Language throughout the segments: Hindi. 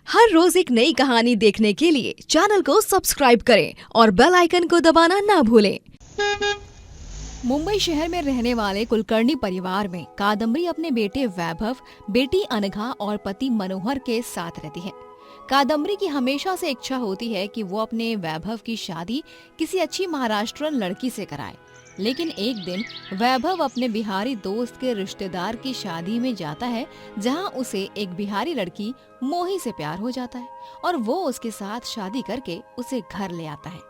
हर रोज एक नई कहानी देखने के लिए चैनल को सब्सक्राइब करें और बेल आइकन को दबाना ना भूलें। मुंबई शहर में रहने वाले कुलकर्णी परिवार में कादम्बरी अपने बेटे वैभव, बेटी अनघा और पति मनोहर के साथ रहती है। कादम्बरी की हमेशा से इच्छा होती है कि वो अपने वैभव की शादी किसी अच्छी महाराष्ट्रन लड़की से कराए, लेकिन एक दिन वैभव अपने बिहारी दोस्त के रिश्तेदार की शादी में जाता है, जहां उसे एक बिहारी लड़की मोही से प्यार हो जाता है और वो उसके साथ शादी करके उसे घर ले आता है।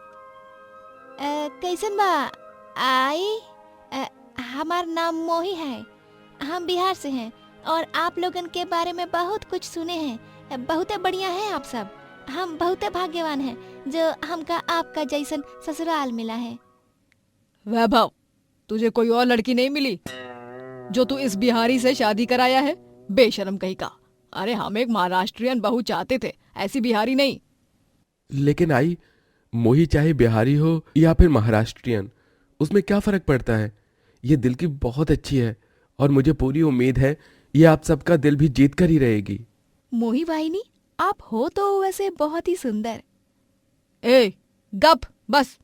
कैसन बा आई? हमार नाम मोही है, हम बिहार से हैं और आप लोगन के बारे में बहुत कुछ सुने हैं। बहुत बढ़िया है आप सब, हम बहुत भाग्यवान हैं जो हमका आपका जैसन ससुराल मिला है। वैभव, तुझे कोई और लड़की नहीं मिली जो तू इस बिहारी से शादी कराया है? बेशर्म कहीं का। अरे हम एक महाराष्ट्रियन बहू चाहते थे, ऐसी बिहारी नहीं। लेकिन आई, मोही चाहे बिहारी हो या फिर महाराष्ट्रियन, उसमें क्या फर्क पड़ता है? ये दिल की बहुत अच्छी है और मुझे पूरी उम्मीद है ये आप सबका दिल भी जीत कर ही रहेगी। मोही वाहिनी, आप हो तो वैसे बहुत ही सुंदर। ए गप, बस।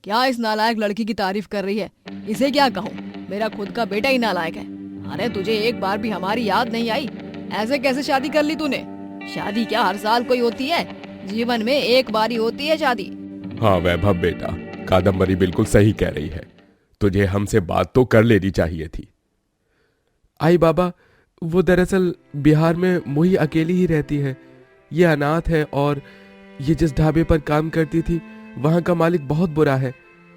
क्या इस नालायक लड़की की तारीफ कर रही है? इसे क्या कहूँ, मेरा खुद का बेटा ही नालायक है। अरे तुझे एक बार भी हमारी याद नहीं आई? ऐसे कैसे शादी कर ली तूने? शादी क्या हर साल कोई होती है? जीवन में एक बार ही होती है शादी। हाँ वैभव बेटा, कादम्बरी बिल्कुल सही कह रही है। तुझे हमसे बात तो कर लेनी चाहिए थी। आई बाबा, वो दरअसल बिहार में मोही अकेली ही रहती है। ये अनाथ है और ये जिस ढाबे पर काम करती थी वहां का मालिक बहुत बुरा है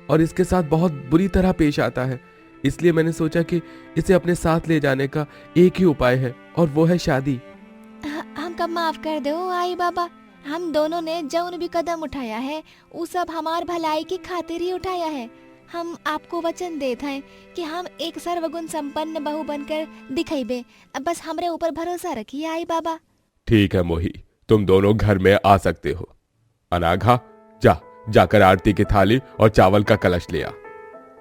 और इसके साथ बहुत बुरी तरह पेश आता है। इसलिए मैंने सोचा कि इसे अपने साथ ले जाने का एक ही उपाय है और वो है शादी। हमका माफ कर दो आई बाबा, हम दोनों ने जौन भी कदम उठाया है वो सब हमार भलाई की खातिर ही उठाया है। हम आपको वचन देते हैं कि हम एक सर्वगुण संपन्न बहू बनकर दिखेबे। बस हमरे ऊपर भरोसा रखिए आई बाबा। ठीक है मोही, तुम दोनों घर में आ सकते हो। अनाघा, जाकर आरती की थाली और चावल का कलश ले आ।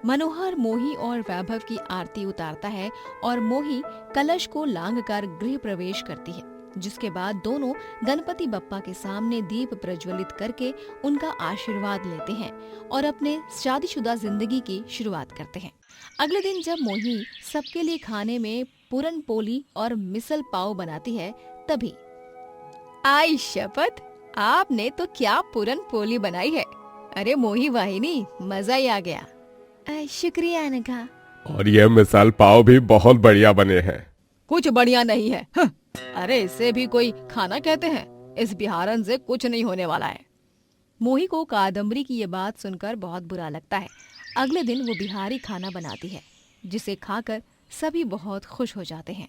मनोहर मोही और वैभव की आरती उतारता है और मोही कलश को लांघकर गृह प्रवेश करती है, जिसके बाद दोनों गणपति बप्पा के सामने दीप प्रज्वलित करके उनका आशीर्वाद लेते हैं और अपने शादीशुदा जिंदगी की शुरुआत करते हैं। अगले दिन जब मोही सबके लिए खाने में पूरन पोली और मिसल पाव बनाती है, तभी आई शपथ, आपने तो क्या पूरन पोली बनाई है। अरे मोही वाहिनी, मजा ही आ गया। शुक्रिया अनघा। और ये मिसाल पाव भी बहुत बढ़िया बने हैं। कुछ बढ़िया नहीं है। अरे इसे भी कोई खाना कहते हैं? इस बिहारन से कुछ नहीं होने वाला है। मोही को कादम्बरी की ये बात सुनकर बहुत बुरा लगता है। अगले दिन वो बिहारी खाना बनाती है, जिसे खाकर सभी बहुत खुश हो जाते हैं।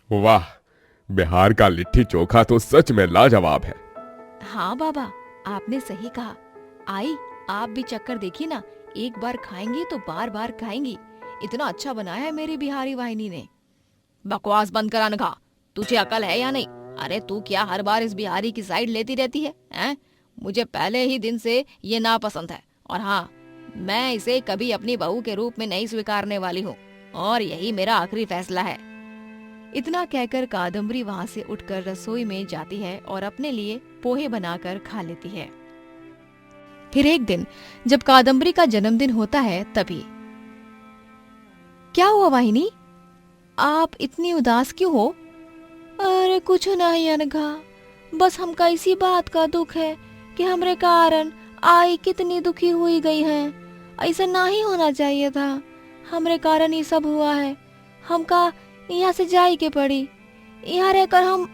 वाह, बिहार का लिट्टी चोखा तो सच में लाजवाब है। हाँ बाबा, आपने सही कहा। आई, आप भी चक्कर देखिए ना, एक बार खाएंगी तो बार बार खाएंगी। इतना अच्छा बनाया है मेरी बिहारी वाहिनी ने। बकवास बंद कर अनघा, तुझे अकल है या नहीं? अरे तू क्या हर बार इस बिहारी की साइड लेती रहती है, हैं? मुझे पहले ही दिन से ये नापसंद है और हाँ, मैं इसे कभी अपनी बहू के रूप में नहीं स्वीकारने वाली हूँ और यही मेरा आखिरी फैसला है। इतना कहकर कादम्बरी वहाँ से उठकर रसोई में जाती है और अपने लिए पोहे बनाकर खा लेती है। फिर एक दिन जब कादम्बरी का जन्मदिन होता है, तभी क्या हुआ वाहिनी, आप इतनी उदास क्यों हो? अरे कुछ नहीं अनघा, बस हमका इसी बात का दुख है कि हमरे कारण आई कितनी दुखी हुई गई है। ऐसा नहीं होना चाहिए था, हमरे कारण ये सब हुआ है। हमका यहाँ से जाए के पड़ी। यहाँ रहकर हम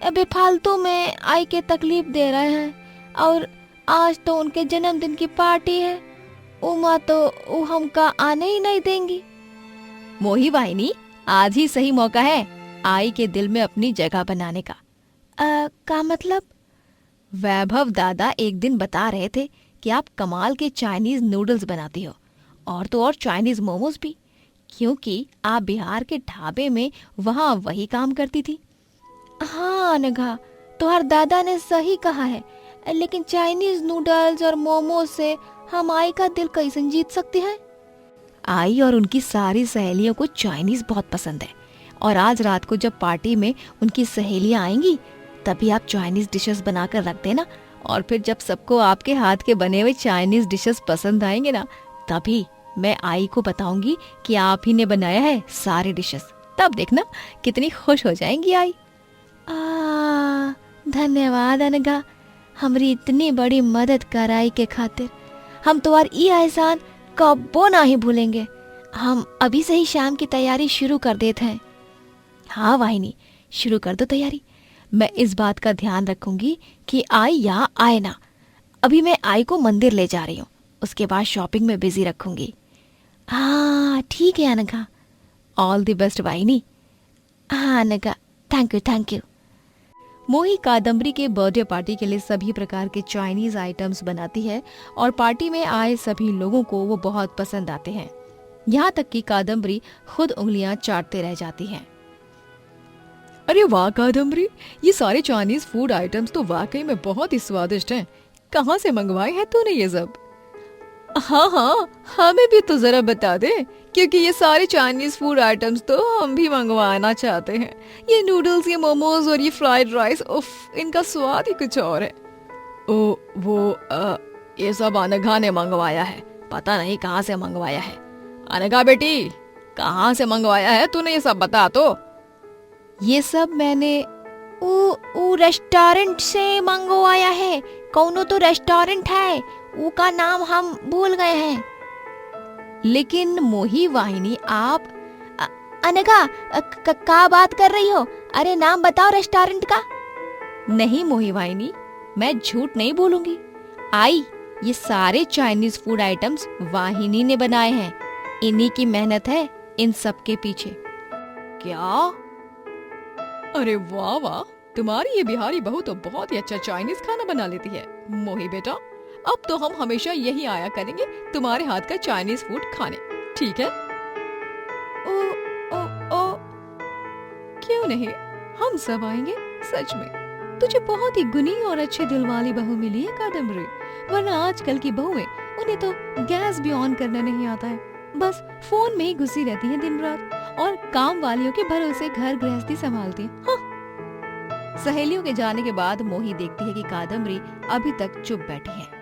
बेफालतू में आई के तकलीफ दे रहे हैं और आज तो उनके जन्मदिन की पार्टी है, उमा तो वो हमका आने ही नहीं देंगी। मोही वाहिनी, आज ही सही मौका है आई के दिल में अपनी जगह बनाने का। का मतलब? वैभव दादा एक दिन बता रहे थे कि आप कमाल के चाइनीज नूडल्स बनाती हो और तो और चाइनीज मोमोज भी, क्योंकि आप बिहार के ढाबे में वहाँ वही काम करती थी। हाँ अनघा, तुम्हारे दादा ने सही कहा है, लेकिन चाइनीज नूडल्स और मोमोज से हम आई का दिल कैसे जीत सकते हैं? आई और उनकी सारी सहेलियों को चाइनीज बहुत पसंद है और आज रात को जब पार्टी में उनकी सहेलियां आएंगी तभी आप चाइनीज डिशेस बनाकर रख देना, और फिर जब सबको आपके हाथ के बने हुए चाइनीज डिशेस पसंद आएंगे ना, तभी मैं आई को बताऊंगी कि आप ही ने बनाया है सारे डिशेस। तब देखना कितनी खुश हो जाएंगी आई। धन्यवाद अनघा, हमारी इतनी बड़ी मदद कराई के खातिर। हम तुम्हार ई एहसान कब्बो ना ही भूलेंगे। हम अभी से ही शाम की तैयारी शुरू कर देते हैं। हाँ वाहिनी, शुरू कर दो तैयारी। मैं इस बात का ध्यान रखूंगी कि आई यहाँ आए ना। अभी मैं आई को मंदिर ले जा रही हूँ, उसके बाद शॉपिंग में बिजी रखूंगी। हाँ ठीक है अनघा। ऑल द बेस्ट वाहिनी। हाँ Anagha, thank you thank you. मोही कादम्बरी के बर्थडे पार्टी के लिए सभी प्रकार के चाइनीज आइटम्स बनाती है और पार्टी में आए सभी लोगों को वो बहुत पसंद आते हैं। यहाँ तक कि कादम्बरी खुद उंगलियां चाटते रह जाती हैं। अरे वाह कादम्बरी, ये सारे चाइनीज फूड आइटम्स तो वाकई में बहुत ही स्वादिष्ट हैं। कहाँ से मंगवाए हैं तूने ये सब? हाँ, हमें भी तो जरा बता दे, क्योंकि ये सारे चाइनीज फूड आइटम्स तो हम भी मंगवाना चाहते हैं। ये नूडल्स, ये मोमोज और ये फ्राइड राइस, उफ, इनका स्वाद ही कुछ और है। ये सब अनघा ने मंगवाया है, पता नहीं कहाँ से मंगवाया है। अनघा बेटी, कहाँ से मंगवाया है तूने ये सब, बता तो। ये सब मैंने रेस्टोरेंट से मंगवाया है। कौनो तो रेस्टोरेंट है, वो का नाम हम भूल गए हैं। लेकिन मोही वाहिनी, आप अनघा का बात कर रही हो? अरे नाम बताओ रेस्टोरेंट का। नहीं मोही वाहिनी, मैं झूठ नहीं बोलूंगी। आई, ये सारे चाइनीज फूड आइटम्स वाहिनी ने बनाए हैं। इन्हीं की मेहनत है इन सब के पीछे। क्या? अरे वाह वाह, तुम्हारी ये बिहारी बहू तो बहुत ही अच्छा चाइनीज खाना बना लेती है। मोही बेटा, अब तो हम हमेशा यही आया करेंगे तुम्हारे हाथ का चाइनीज फूड खाने, ठीक है? ओ क्यों नहीं, हम सब आएंगे। सच में तुझे बहुत ही गुनी और अच्छे दिल वाली बहू मिली है कादम्बरी, वरना आजकल की बहुएं, उन्हें तो गैस भी ऑन करना नहीं आता है, बस फोन में ही घुसी रहती है दिन रात और काम वालियों के भरोसे घर गृहस्थी संभालती है। हाँ। सहेलियों के जाने के बाद मोही देखती है कि कादम्बरी अभी तक चुप बैठी है।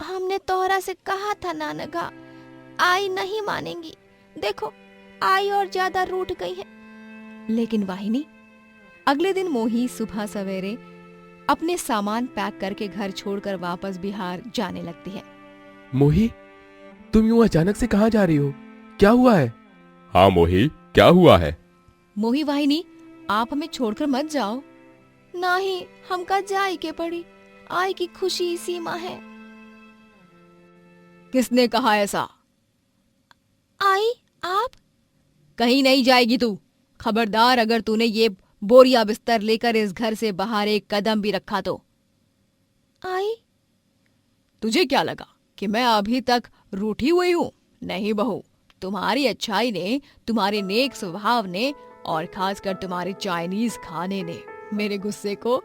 हमने तोहरा से कहा था नानगा, आई नहीं मानेंगी। देखो, आई और ज्यादा रूठ गई है। लेकिन वाहिनी, अगले दिन मोही सुबह सवेरे अपने सामान पैक करके घर छोड़कर वापस बिहार जाने लगती है। मोही, तुम यूं अचानक से कहाँ जा रही हो? क्या हुआ है? हाँ मोही, क्या हुआ है? मोही वाहिनी, आप हमें छोड़कर मत जाओ। नहीं, हमका जाए के पड़ी। आई की खुशी सीमा है। किसने कहा ऐसा? आई, आप? कहीं नहीं जाएगी तू। खबरदार, अगर तूने ये बोरिया बिस्तर लेकर इस घर से बाहर एक कदम भी रखा तो। आई? तुझे क्या लगा कि मैं अभी तक रूठी हुई हूँ? नहीं बहू, तुम्हारी अच्छाई ने, तुम्हारे नेक स्वभाव ने और खासकर तुम्हारे चाइनीज खाने ने मेरे गुस्से को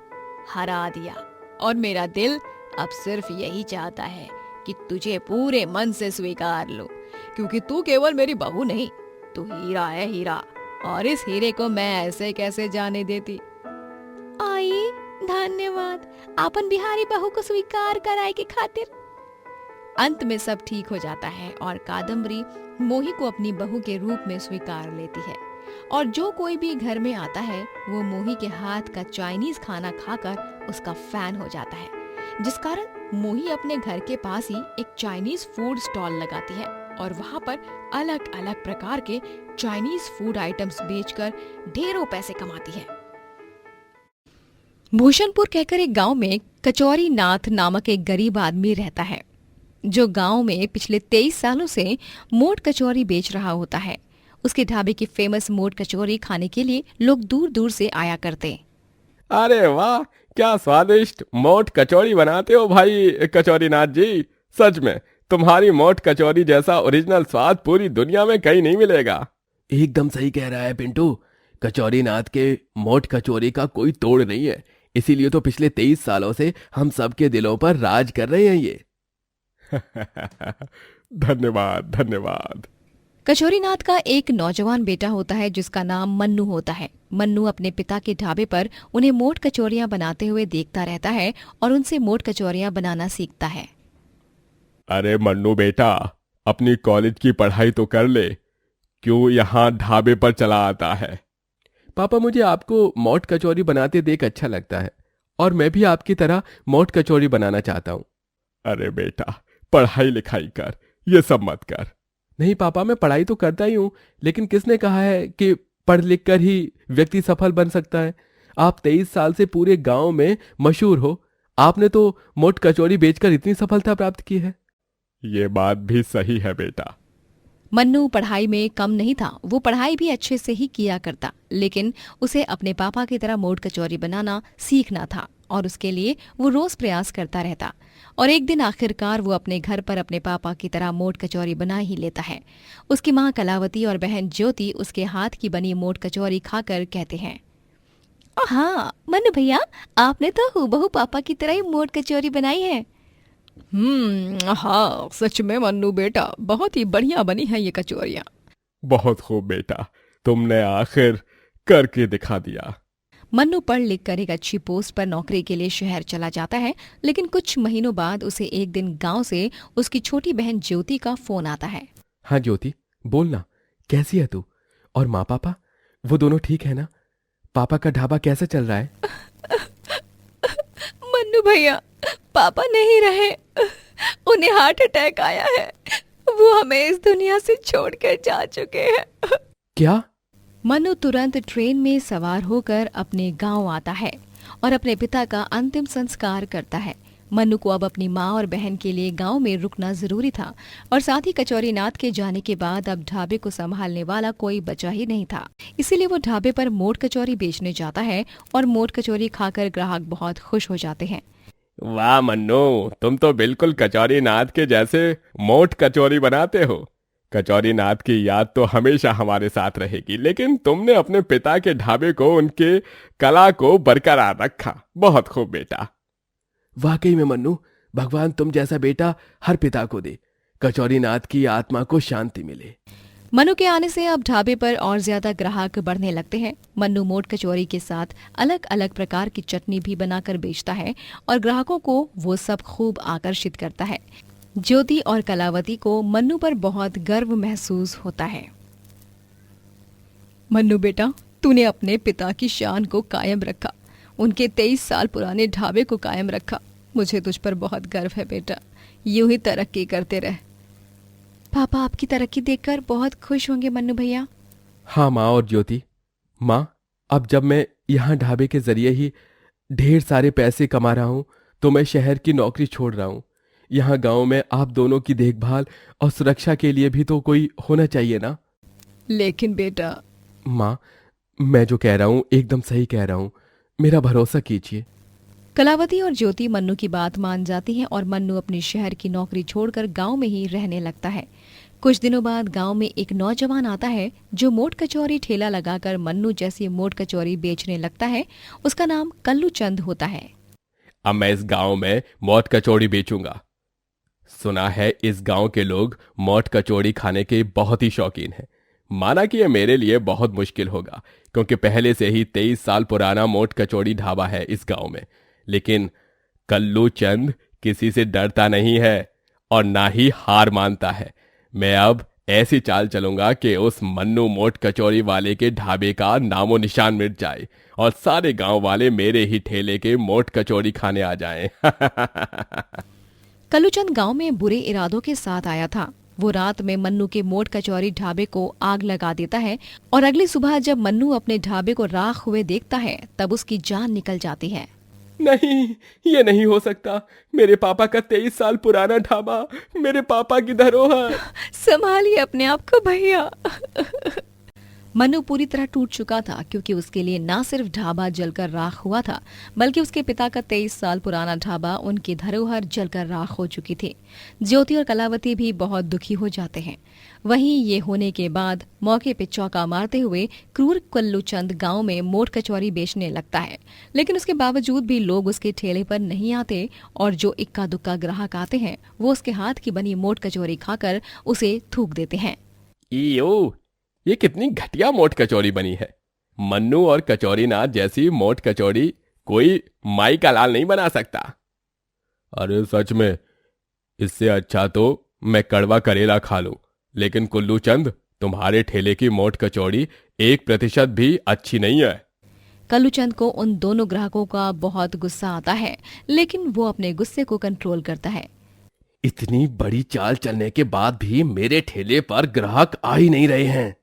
हरा दिया और मेरा दिल अब सिर्फ यही चाहता है कि तुझे पूरे मन से स्वीकार लो, क्योंकि तू केवल मेरी बहू नहीं, तू हीरा है, हीरा, और इस हीरे को मैं ऐसे कैसे जाने देती। आई, धन्यवाद आपन बिहारी बहू को स्वीकार कराए के खातिर। अंत में सब ठीक हो जाता है और कादम्बरी मोही को अपनी बहू के रूप में स्वीकार लेती है और जो कोई भी घर में आता है वो मोही के हाथ का चाइनीज खाना खाकर उसका फैन हो जाता है, जिस कारण मोही अपने घर के पास ही एक चाइनीज फूड स्टॉल लगाती है और वहाँ पर अलग अलग प्रकार के चाइनीज फूड आइटम्स बेचकर ढेरों पैसे कमाती है। भूषणपुर कहकर एक गांव में कचौरी नाथ नामक एक गरीब आदमी रहता है, जो गांव में पिछले 23 सालों से मोट कचौरी बेच रहा होता है। उसके ढाबे की फेमस मोट कचौरी खाने के लिए लोग दूर दूर से आया करते। अरे वाह, क्या स्वादिष्ट मोट कचौरी बनाते हो भाई कचौरी नाथ जी। सच में तुम्हारी मोट कचौरी जैसा ओरिजिनल स्वाद पूरी दुनिया में कहीं नहीं मिलेगा। एकदम सही कह रहा है पिंटू, कचौरी नाथ के मोट कचौरी का कोई तोड़ नहीं है, इसीलिए तो पिछले 23 सालों से हम सबके दिलों पर राज कर रहे हैं ये। धन्यवाद धन्यवाद। कचौरीनाथ का एक नौजवान बेटा होता है जिसका नाम मन्नू होता है। मन्नू अपने पिता के ढाबे पर उन्हें मोट कचौरियां बनाते हुए देखता रहता है और उनसे मोट कचौरियां बनाना सीखता है। अरे मन्नू बेटा, अपनी कॉलेज की पढ़ाई तो कर ले, क्यों यहाँ ढाबे पर चला आता है? पापा, मुझे आपको मोट कचौरी बनाते देख अच्छा लगता है और मैं भी आपकी तरह मोट कचौरी बनाना चाहता हूँ। अरे बेटा, पढ़ाई लिखाई कर, ये सब मत कर। नहीं पापा, मैं पढ़ाई तो करता ही हूँ, लेकिन किसने कहा है कि पढ़ लिख कर ही व्यक्ति सफल बन सकता है? आप 23 साल से पूरे गांव में मशहूर हो, आपने तो मोट कचौरी बेचकर इतनी सफलता प्राप्त की है। ये बात भी सही है बेटा। मन्नू पढ़ाई में कम नहीं था, वो पढ़ाई भी अच्छे से ही किया करता, लेकिन उसे अपने पापा की तरह मोट कचौरी बनाना सीखना था और उसके लिए वो रोज प्रयास करता रहता। और एक दिन आखिरकार वो अपने घर पर अपने पापा की तरह मोट कचौरी बना ही लेता है। उसकी माँ कलावती और बहन ज्योति उसके हाथ की बनी मोट कचौरी खाकर कहते हैं, हाँ मन्नू भैया, आपने तो हूबहू पापा की तरह ही मोट कचौरी बनाई है। हाँ, सच में मन्नू बेटा, बहुत ही बढ़िया बनी है ये कचौरियाँ। बहुत खूब बेटा, तुमने आखिर करके दिखा दिया। मन्नू पढ़ लिख कर एक अच्छी पोस्ट पर नौकरी के लिए शहर चला जाता है, लेकिन कुछ महीनों बाद उसे एक दिन गांव से उसकी छोटी बहन ज्योति का फोन आता है। हाँ ज्योति, बोलना, कैसी है तू? और माँ पापा, वो दोनों ठीक है ना? पापा का ढाबा कैसे चल रहा है? मन्नू भैया, पापा नहीं रहे, उन्हें हार्ट अटैक आया है, वो हमें इस दुनिया से छोड़कर जा चुके हैं। क्या? मन्नू तुरंत ट्रेन में सवार होकर अपने गांव आता है और अपने पिता का अंतिम संस्कार करता है। मन्नू को अब अपनी माँ और बहन के लिए गांव में रुकना जरूरी था और साथ ही कचौरीनाथ के जाने के बाद अब ढाबे को संभालने वाला कोई बचा ही नहीं था। इसीलिए वो ढाबे पर मोट कचौरी बेचने जाता है और मोट कचौरी खाकर ग्राहक बहुत खुश हो जाते हैं। वाह मन्नू, तुम तो बिल्कुल कचौरीनाथ के जैसे मोट कचौरी बनाते हो। कचौरीनाथ की याद तो हमेशा हमारे साथ रहेगी, लेकिन तुमने अपने पिता के ढाबे को, उनके कला को बरकरार रखा। बहुत खूब बेटा। वाकई में मन्नू, भगवान तुम जैसा बेटा हर पिता को दे, कचौरीनाथ की आत्मा को शांति मिले। मन्नू के आने से अब ढाबे पर और ज्यादा ग्राहक बढ़ने लगते हैं। मन्नू मोट कचौरी के साथ अलग अलग प्रकार की चटनी भी बनाकर बेचता है और ग्राहकों को वो सब खूब आकर्षित करता है। ज्योति और कलावती को मन्नू पर बहुत गर्व महसूस होता है। मन्नू बेटा, तूने अपने पिता की शान को कायम रखा, उनके 23 साल पुराने ढाबे को कायम रखा। मुझे तुझ पर बहुत गर्व है बेटा, यूं ही तरक्की करते रह। पापा आपकी तरक्की देखकर बहुत खुश होंगे मन्नू भैया। हाँ माँ और ज्योति। माँ, अब जब मैं यहाँ ढाबे के जरिए ही ढेर सारे पैसे कमा रहा हूँ तो मैं शहर की नौकरी छोड़ रहा हूँ। यहाँ गांव में आप दोनों की देखभाल और सुरक्षा के लिए भी तो कोई होना चाहिए ना। लेकिन बेटा। माँ, मैं जो कह रहा हूँ एकदम सही कह रहा हूँ, मेरा भरोसा कीजिए। कलावती और ज्योति मन्नू की बात मान जाती हैं और मन्नू अपनी शहर की नौकरी छोड़कर गांव में ही रहने लगता है। कुछ दिनों बाद गांव में एक नौजवान आता है जो मोट कचौरी ठेला लगाकर मन्नू जैसी मोट कचौरी बेचने लगता है। उसका नाम कल्लू चंद होता है। अब मैं इस गांव में मोट कचौड़ी बेचूंगा। सुना है इस गांव के लोग मोट कचौड़ी खाने के बहुत ही शौकीन हैं। माना कि यह मेरे लिए बहुत मुश्किल होगा, क्योंकि पहले से ही 23 साल पुराना मोट कचौड़ी ढाबा है इस गांव में। लेकिन कल्लू चंद किसी से डरता नहीं है और ना ही हार मानता है। मैं अब ऐसी चाल चलूंगा कि उस मन्नू मोट कचौरी वाले के ढाबे का नामो निशान मिट जाए और सारे गांव वाले मेरे ही ठेले के मोट कचौरी खाने आ जाएं। कल्लूचंद गांव में बुरे इरादों के साथ आया था। वो रात में मन्नू के मोट कचौरी ढाबे को आग लगा देता है और अगली सुबह जब मन्नू अपने ढाबे को राख हुए देखता है तब उसकी जान निकल जाती है। नहीं, ये नहीं हो सकता। मेरे पापा का 23 साल पुराना ढाबा, मेरे पापा की धरोहर। संभालिए अपने आप को भैया। मन्नू पूरी तरह टूट चुका था, क्योंकि उसके लिए न सिर्फ ढाबा जलकर राख हुआ था, बल्कि उसके पिता का 23 साल पुराना ढाबा, उनकी धरोहर जलकर राख हो चुकी थी। ज्योति और कलावती भी बहुत दुखी हो जाते हैं। वहीं ये होने के बाद मौके पे चौका मारते हुए क्रूर कल्लूचंद गांव में मोट कचौरी बेचने लगता है। लेकिन उसके बावजूद भी लोग उसके ठेले पर नहीं आते और जो इक्का दुक्का ग्राहक आते हैं वो उसके हाथ की बनी मोट कचौरी खाकर उसे थूक देते हैं। यो, ये कितनी घटिया मोट कचौड़ी बनी है। मन्नू और कचौरी नाथ जैसी मोट कचौड़ी कोई माई का लाल नहीं बना सकता। अरे सच में, इससे अच्छा तो मैं कड़वा करेला खा लूं, लेकिन कुल्लू चंद, तुम्हारे ठेले की मोट कचौड़ी 1% भी अच्छी नहीं है। कल्लूचंद को उन दोनों ग्राहकों का बहुत गुस्सा आता है, लेकिन वो अपने गुस्से को कंट्रोल करता है। इतनी बड़ी चाल चलने के बाद भी मेरे ठेले पर ग्राहक आ ही नहीं रहे हैं।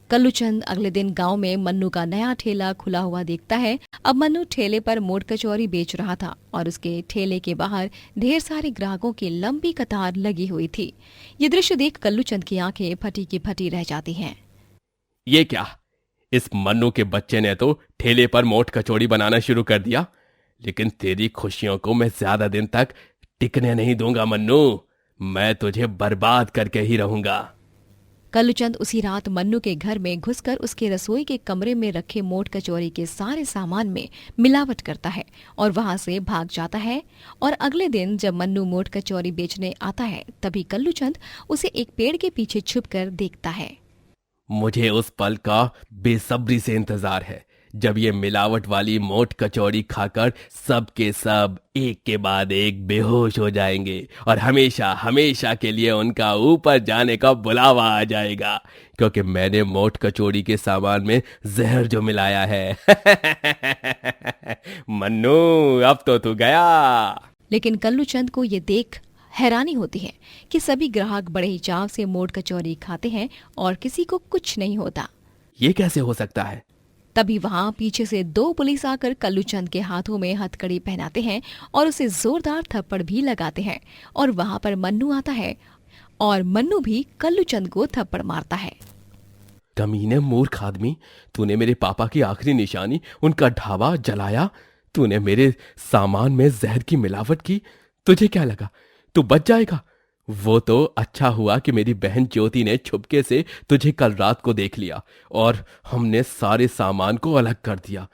कल्लूचंद अगले दिन गांव में मन्नू का नया ठेला खुला हुआ देखता है। अब मन्नू ठेले पर मोट कचौरी बेच रहा था और उसके ठेले के बाहर ढेर सारे ग्राहकों की लंबी कतार लगी हुई थी। ये दृश्य देख कल्लूचंद की आंखें फटी की फटी रह जाती हैं। ये क्या, इस मन्नू के बच्चे ने तो ठेले पर मोट कचौड़ी बनाना शुरू कर दिया। लेकिन तेरी खुशियों को मैं ज्यादा दिन तक टिकने नहीं दूंगा मन्नू, मैं तुझे बर्बाद करके ही रहूंगा। कल्लूचंद उसी रात मन्नू के घर में घुसकर उसके रसोई के कमरे में रखे मोट कचौरी के सारे सामान में मिलावट करता है और वहां से भाग जाता है। और अगले दिन जब मन्नू मोट कचौरी बेचने आता है, तभी कल्लूचंद उसे एक पेड़ के पीछे छुपकर देखता है। मुझे उस पल का बेसब्री से इंतजार है जब ये मिलावट वाली मोट कचौड़ी खाकर सब के सब एक के बाद एक बेहोश हो जाएंगे और हमेशा हमेशा के लिए उनका ऊपर जाने का बुलावा आ जाएगा, क्योंकि मैंने मोट कचौड़ी के सामान में जहर जो मिलाया है। मन्नू, अब तो तू गया। लेकिन कल्लूचंद को ये देख हैरानी होती है कि सभी ग्राहक बड़े ही चाव से मोट कचौरी खाते हैं और किसी को कुछ नहीं होता। ये कैसे हो सकता है? तभी वहां पीछे से 2 पुलिस आकर कल्लूचंद के हाथों में हथकड़ी पहनाते हैं और उसे जोरदार थप्पड़ भी लगाते हैं। और वहां पर मन्नू आता है और मन्नू भी कल्लूचंद को थप्पड़ मारता है। कमीने मूर्ख आदमी, तूने मेरे पापा की आखिरी निशानी, उनका ढाबा जलाया। तूने मेरे सामान में जहर की मिलावट की। तुझे क्या लगा तू बच जाएगा? वो तो अच्छा हुआ कि मेरी बहन ज्योति ने छुपके से तुझे कल रात को देख लिया और हमने सारे सामान को अलग कर दिया।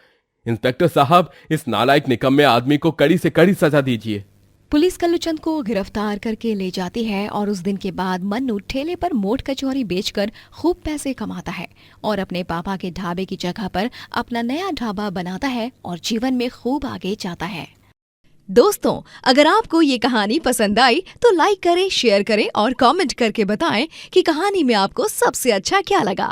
इंस्पेक्टर साहब, इस नालायक निकम्मे आदमी को कड़ी से कड़ी सजा दीजिए। पुलिस कल्लूचंद को गिरफ्तार करके ले जाती है और उस दिन के बाद मन्नू ठेले पर मोट कचौरी बेचकर खूब पैसे कमाता है और अपने पापा के ढाबे की जगह पर अपना नया ढाबा बनाता है और जीवन में खूब आगे जाता है। दोस्तों, अगर आपको ये कहानी पसंद आई तो लाइक करें, शेयर करें और कमेंट करके बताएं कि कहानी में आपको सबसे अच्छा क्या लगा।